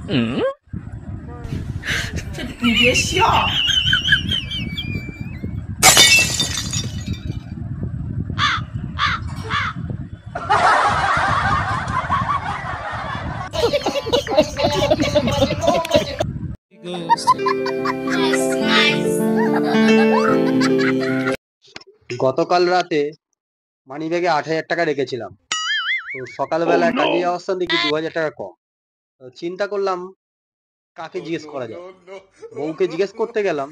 你别笑。গতকাল রাতে মানিব্যাগে ৮,০০০ টাকা রেখেছিলাম। তো সকালবেলায় কাজে যাওয়ার সময় দেখি ২,০০০ টাকা কম। তো চিন্তা করলাম কাকে জিজ্ঞেস করা যায়। বউকে জিজ্ঞেস করতে গেলাম,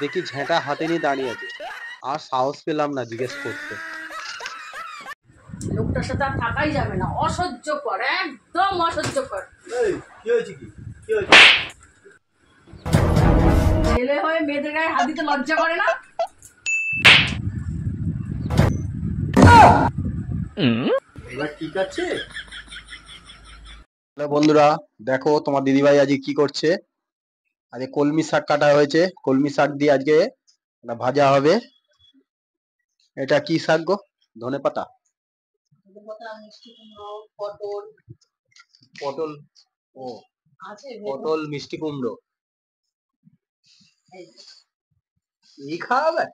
দেখি ঝেঁটা হাতে নিয়ে দাঁড়িয়ে আছে। আর সাহস পেলাম না জিজ্ঞেস করতে। লোকটার সাথে আর থাকাই যাবে না, অসহ্যকর, একদম অসহ্যকর। কি হয়েছে কি হয়েছে? ছেলে হয়ে মেয়েদের গায়ে হাত দিতে লজ্জা করে না? এবার ঠিক আছে? বন্ধুরা দেখো তোমার দিদিভাই আজকে কি করছে। আজকে কলমি শাক কাটা হয়েছে, কলমি শাক দিয়ে আজকে ভাজা হবে। এটা কি শাক গো? ধনেপাতা, পটল পটল। ও আছে, পটল মিষ্টি কুমড়ো এই খাওয়াবে?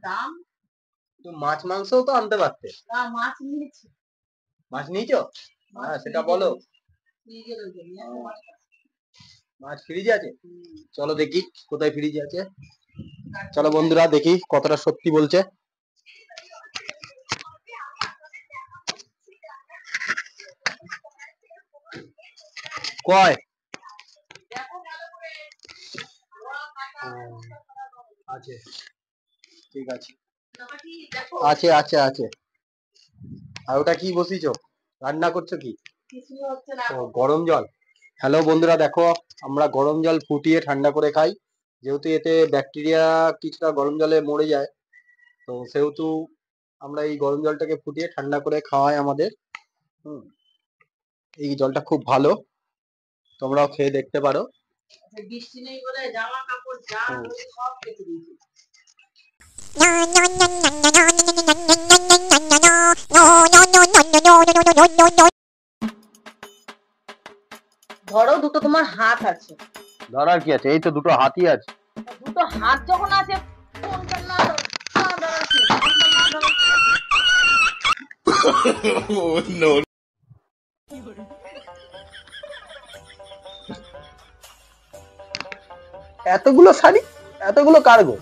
দাম। তো মাছ মাংসও তো আনতে পারতে। মাছ নিয়েছি। মাছ নিয়েছো? হ্যাঁ সেটা বলো। মাছ ফ্রিজে আছে? চলো দেখি কোথায় ফ্রিজে আছে। চলো বন্ধুরা দেখি কতটা সত্যি বলছে। কয় আছে, ঠিক আছে, আছে আছে আছে। আর ওটা কি বসিয়েছো, রান্না করছো কি? ও গরম জল। হ্যালো বন্ধুরা দেখো, আমরা গরম জল ফুটিয়ে ঠান্ডা করে খাই। যেহেতু এতে ব্যাকটেরিয়া কিছুটা গরম জলে মরে যায়, তো সেহেতু আমরা এই গরম জলটাকে ফুটিয়ে ঠান্ডা করে খাওয়াই আমাদের। এই জলটা খুব ভালো, তোমরাও খেয়ে দেখতে পারো। বৃষ্টি নেই বলে জামা কাপড় যা সব কেটে দিয়েছে। ধরো দুটো তোমার হাত আছে। ধরার কি আছে, এই তো দুটো হাতই আছে। দুটো হাত যখন আছে ফোনটা না ধরো। এতগুলো শাড়ি, এতগুলো কার্গো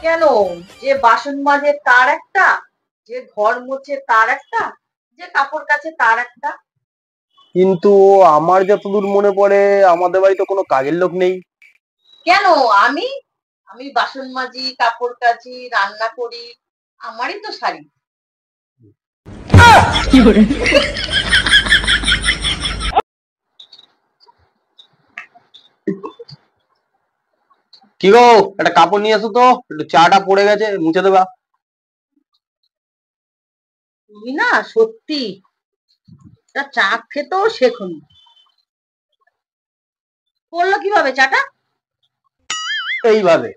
কেন? যে বাসন মাজে তার একটা, যে ঘর মোছে তার একটা, যে কাপড় কাচে তার একটা। কিন্তু আমার যতদূর মনে পড়ে আমাদের বাড়িতে কোনো কাজের লোক নেই। কেন? আমি আমি বাসন মাজি, কাপড় কাচি, রান্না করি, আমারই তো শাড়ি। কি গো, একটা কাপড় নিয়ে এসো তো, একটু চাটা পড়ে গেছে, মুছে দেবা। তুমি না সত্যি চা খেতেও শেখনি। করলো কিভাবে চাটা? এইভাবে।